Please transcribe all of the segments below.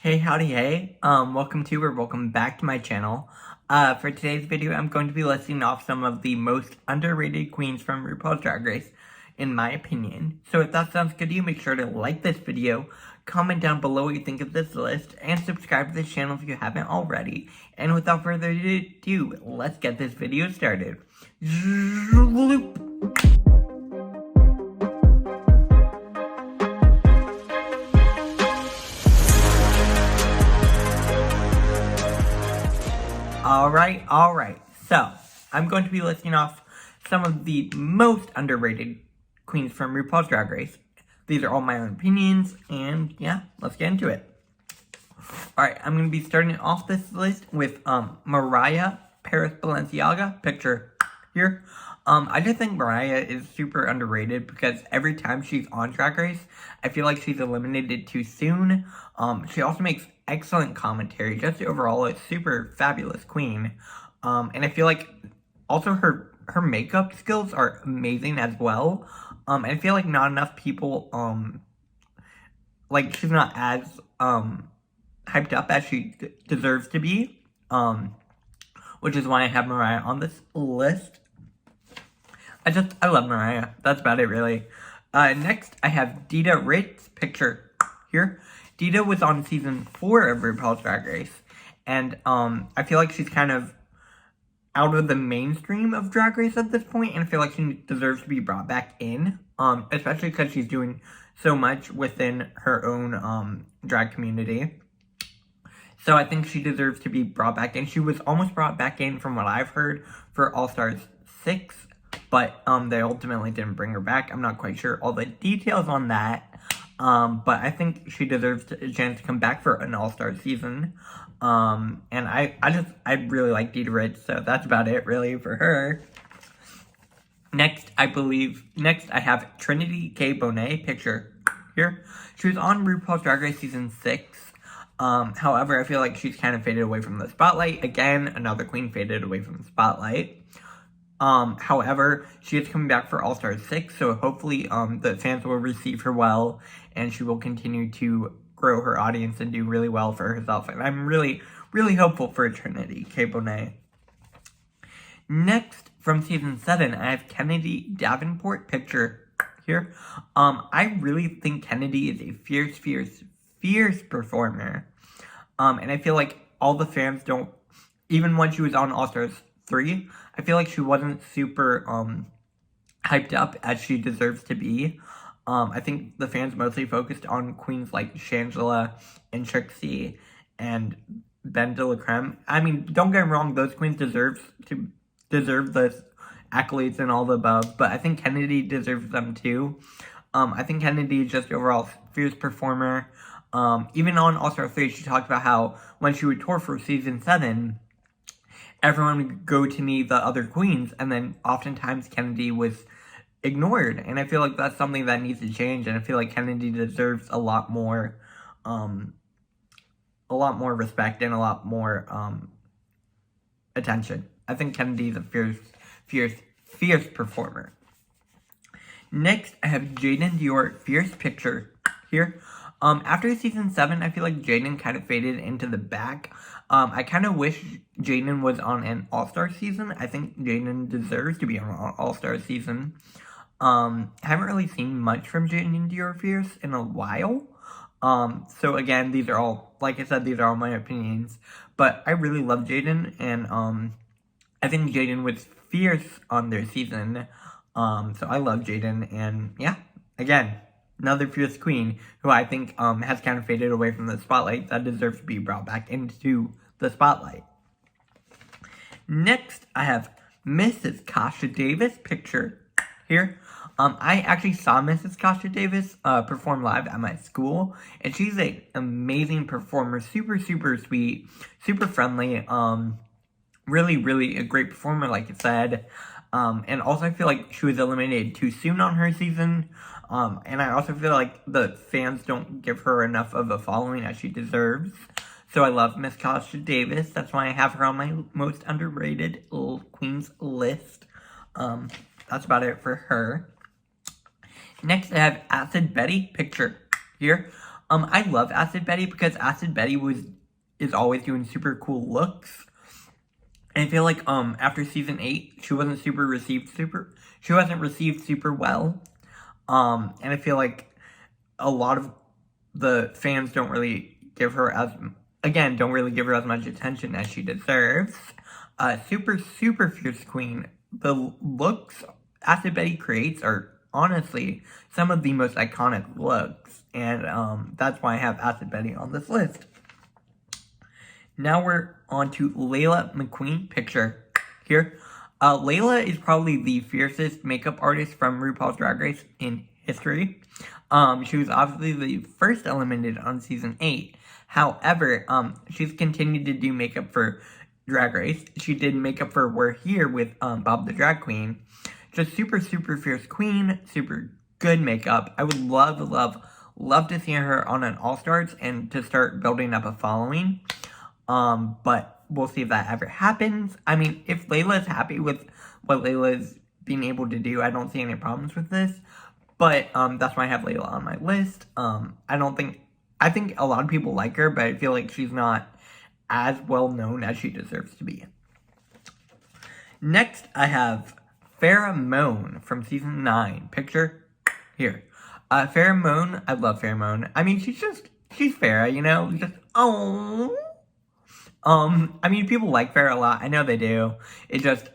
Hey, howdy, hey. Welcome back to my channel. For today's video, I'm going to be listing off some of the most underrated queens from RuPaul's Drag Race, in my opinion. So if that sounds good to you, make sure to like this video, comment down below what you think of this list, and subscribe to this channel if you haven't already. And without further ado, let's get this video started. Alright, so I'm going to be listing off some of the most underrated queens from RuPaul's Drag Race. These are all my own opinions, and yeah, let's get into it. Alright, I'm going to be starting off this list with Mariah Paris Balenciaga, picture here. I just think Mariah is super underrated because every time she's on Drag Race, I feel like she's eliminated too soon. She also makes excellent commentary, just overall a super fabulous queen. And I feel like also her makeup skills are amazing as well. And I feel like not enough people, like she's not as hyped up as she deserves to be. Which is why I have Mariah on this list. I love Mariah. That's about it, really. Next, I have Deeda Ritz, picture here. Deeda was on season 4 of RuPaul's Drag Race, and I feel like she's kind of out of the mainstream of Drag Race at this point, and I feel like she deserves to be brought back in, especially because she's doing so much within her own drag community. So I think she deserves to be brought back in. She was almost brought back in, from what I've heard, for All-Stars 6, but they ultimately didn't bring her back. I'm not quite sure all the details on that. But I think she deserves a chance to come back for an all-star season. And I really like Deeda Ritz, so that's about it, really, for her. Next, I have Trinity Bonnet, picture here. She was on RuPaul's Drag Race season 6. However, I feel like she's kind of faded away from the spotlight. Again, another queen faded away from the spotlight. However, she is coming back for All-Star 6, so hopefully, the fans will receive her well, and she will continue to grow her audience and do really well for herself, and I'm really, really hopeful for Trinity Bonnet. Next, from season 7, I have Kennedy Davenport, picture here. I really think Kennedy is a fierce performer, and I feel like all the fans don't, even when she was on All-Stars 3, I feel like she wasn't super hyped up as she deserves to be. I think the fans mostly focused on queens like Shangela and Trixie and Ben de la Creme. I mean, don't get me wrong, those queens deserve the accolades and all the above, but I think Kennedy deserves them too. I think Kennedy is just overall fierce performer. Even on All-Star 3, she talked about how when she would tour for season 7, everyone would go to meet the other queens, and then oftentimes Kennedy was ignored, and I feel like that's something that needs to change, and I feel like Kennedy deserves a lot more respect and a lot more attention. I think Kennedy's a fierce performer. Next, I have Jaden fierce picture here. After season 7, I feel like Jaden kind of faded into the back. I kind of wish Jaden was on an all-star season. I think Jaden deserves to be on an all-star season. Haven't really seen much from Jaden Dior Fierce in a while. So again, these are all, like I said, these are all my opinions. But I really love Jaden, and I think Jaden was fierce on their season. So I love Jaden, and yeah, again, another fierce queen who I think has kind of faded away from the spotlight that deserves to be brought back into the spotlight. Next, I have Mrs. Chaka Davis, picture here. I actually saw Mrs. Chaka Davis perform live at my school, and she's an amazing performer, super sweet, super friendly, really a great performer, like I said. And also I feel like she was eliminated too soon on her season. And I also feel like the fans don't give her enough of a following as she deserves. So I love Miss Chaka Davis. That's why I have her on my most underrated queens list. That's about it for her. Next, I have Acid Betty, picture here. I love Acid Betty because Acid Betty is always doing super cool looks. And I feel like after season 8, she wasn't received super well. And I feel like a lot of the fans don't really give her as much attention as she deserves. Super fierce queen. The looks Acid Betty creates are honestly some of the most iconic looks, and that's why I have Acid Betty on this list. Now we're on to Layla McQueen, picture here. Layla is probably the fiercest makeup artist from RuPaul's Drag Race in history. She was obviously the first eliminated on season 8. However, she's continued to do makeup for Drag Race. She did makeup for We're Here with Bob the Drag Queen. Just super fierce queen, super good makeup. I would love to see her on an All-Stars and to start building up a following. But we'll see if that ever happens. I mean, if Layla is happy with what Layla is being able to do, I don't see any problems with this. But that's why I have Layla on my list. I think a lot of people like her, but I feel like she's not as well known as she deserves to be. Next, I have Farrah Moan from season 9. Picture here. Farrah Moan, I love Farrah Moan. I mean, she's Farrah, you know? Just, oh. I mean, people like Farrah a lot. I know they do. It just,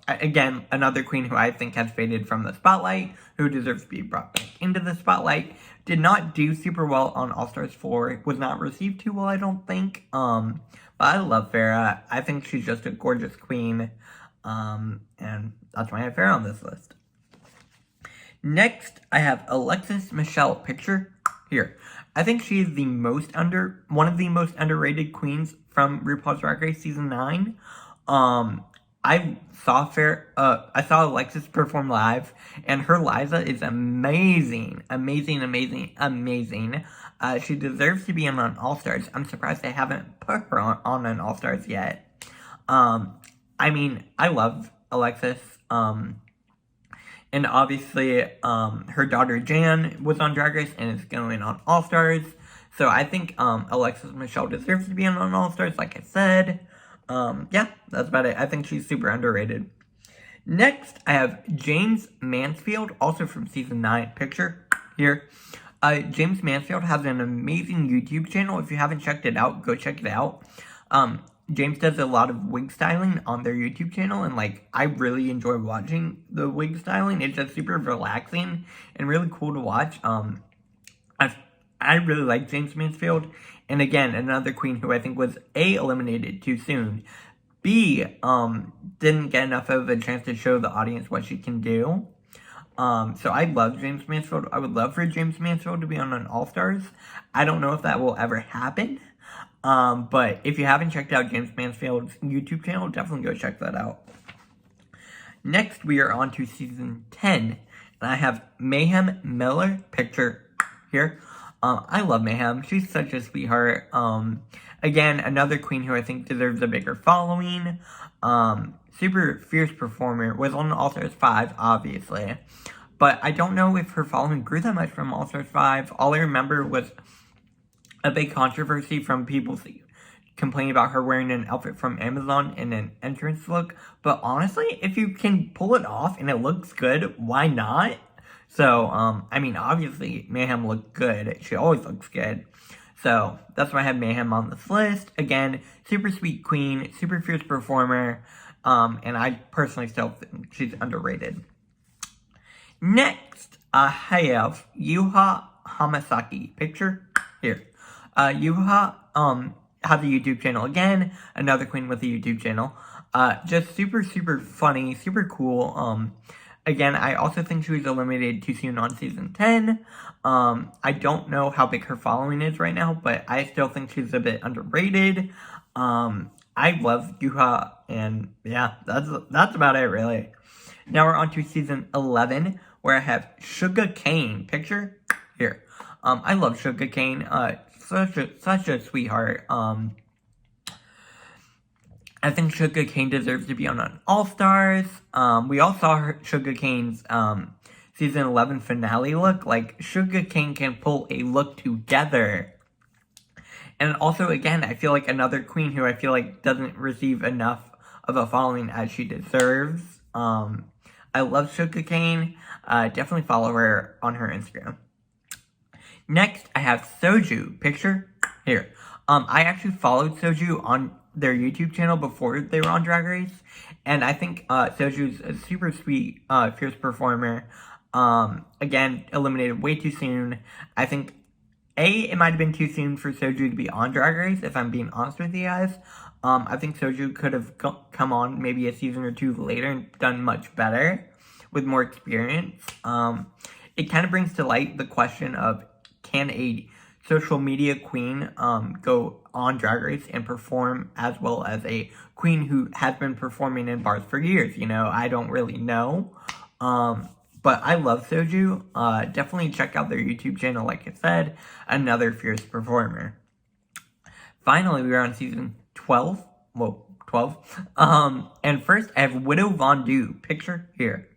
again, another queen who I think has faded from the spotlight, who deserves to be brought back into the spotlight. Did not do super well on All-Stars 4. Was not received too well, I don't think. But I love Farrah. I think she's just a gorgeous queen. And that's why I have Farrah on this list. Next, I have Alexis Michelle, picture here. I think she is one of the most underrated queens from RuPaul's Drag Race season 9. I saw Alexis perform live, and her Liza is amazing. She deserves to be on an All-Stars. I'm surprised they haven't put her on an All-Stars yet. I mean, I love Alexis. And obviously, her daughter Jan was on Drag Race and is going on All-Stars. So I think Alexis Michelle deserves to be on All-Stars, like I said. Yeah, that's about it. I think she's super underrated. Next, I have James Mansfield, also from season 9. Picture here. James Mansfield has an amazing YouTube channel. If you haven't checked it out, go check it out. James does a lot of wig styling on their YouTube channel, and I really enjoy watching the wig styling. It's just super relaxing and really cool to watch. I really like James Mansfield, and again, another queen who I think was A, eliminated too soon, B, didn't get enough of a chance to show the audience what she can do. So I love James Mansfield. I would love for James Mansfield to be on an All-Stars. I don't know if that will ever happen. But if you haven't checked out James Mansfield's YouTube channel, definitely go check that out. Next, we are on to season 10, and I have Mayhem Miller, picture here. I love Mayhem. She's such a sweetheart. Again, another queen who I think deserves a bigger following. Super fierce performer. Was on All-Stars 5, obviously. But I don't know if her following grew that much from All-Stars 5. All I remember was a big controversy from people complaining about her wearing an outfit from Amazon in an entrance look. But honestly, if you can pull it off and it looks good, why not? So, I mean, obviously, Mayhem looked good. She always looks good. So, that's why I have Mayhem on this list. Again, super sweet queen, super fierce performer. And I personally still think she's underrated. Next, I have Yuha Hamasaki. Picture here. Yuha has a YouTube channel again. Another queen with a YouTube channel. Just super funny, super cool. Again, I also think she was eliminated too soon on season 10. I don't know how big her following is right now, but I still think she's a bit underrated. I love Yuha, and yeah, that's about it, really. Now we're on to season 11, where I have Chaka Davis. Picture here. I love Chaka Davis. Such a sweetheart. I think Chaka Davis deserves to be on an All-Stars. We all saw Chaka Davis' season 11 finale look. Like, Chaka Davis can pull a look together. And also, again, I feel like another queen who I feel like doesn't receive enough of a following as she deserves. I love Chaka Davis. Definitely follow her on her Instagram. Next, I have Soju. Picture here. I actually followed Soju on their YouTube channel before they were on Drag Race. And I think Soju's a super sweet, fierce performer. Again, eliminated way too soon. I think, it might have been too soon for Soju to be on Drag Race, if I'm being honest with you guys. I think Soju could have come on maybe a season or two later and done much better with more experience. It kind of brings to light the question of, can a social media queen go on Drag Race and perform as well as a queen who has been performing in bars for years? You know, I don't really know. But I love Soju. Definitely check out their YouTube channel, like I said. Another fierce performer. Finally, we are on season 12. Whoa, 12. And first, I have Widow Von'Du. Picture here.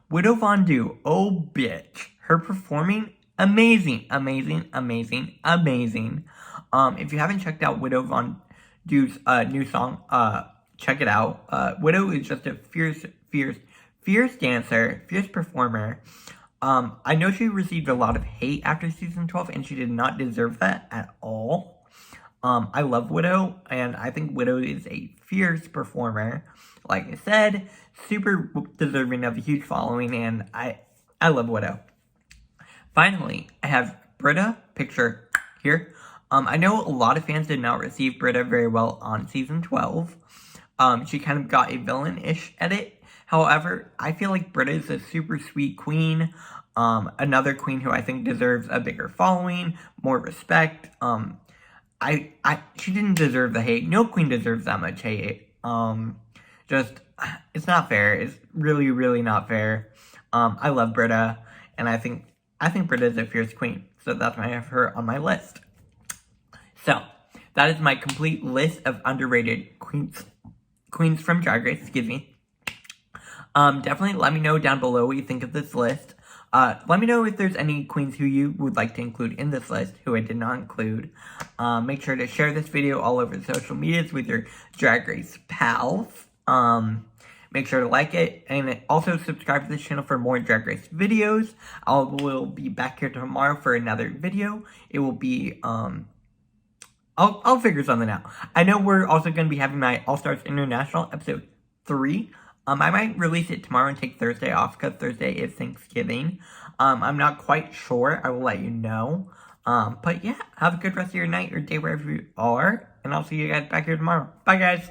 Widow Von'Du. Oh, bitch. Her performing, amazing, amazing, amazing, amazing. If you haven't checked out Widow Von'Du's new song, check it out. Widow is just a fierce dancer, fierce performer. I know she received a lot of hate after season 12, and she did not deserve that at all. I love Widow, and I think Widow is a fierce performer. Like I said, super deserving of a huge following, and I love Widow. Finally, I have Britta, picture here. I know a lot of fans did not receive Britta very well on season 12. She kind of got a villain-ish edit. However, I feel like Britta is a super sweet queen. Another queen who I think deserves a bigger following, more respect. She didn't deserve the hate. No queen deserves that much hate. It's not fair. It's really, really not fair. I love Britta, and I think Britta is a fierce queen. So that's why I have her on my list. So, that is my complete list of underrated queens from Drag Race, excuse me. Definitely let me know down below what you think of this list. Let me know if there's any queens who you would like to include in this list, who I did not include. Make sure to share this video all over the social medias with your Drag Race pals. Make sure to like it, and also subscribe to this channel for more Drag Race videos. I will be back here tomorrow for another video. It will be, I'll figure something out. I know we're also going to be having my All-Stars International episode 3. I might release it tomorrow and take Thursday off because Thursday is Thanksgiving. I'm not quite sure. I will let you know. But yeah, have a good rest of your night or day wherever you are. And I'll see you guys back here tomorrow. Bye, guys.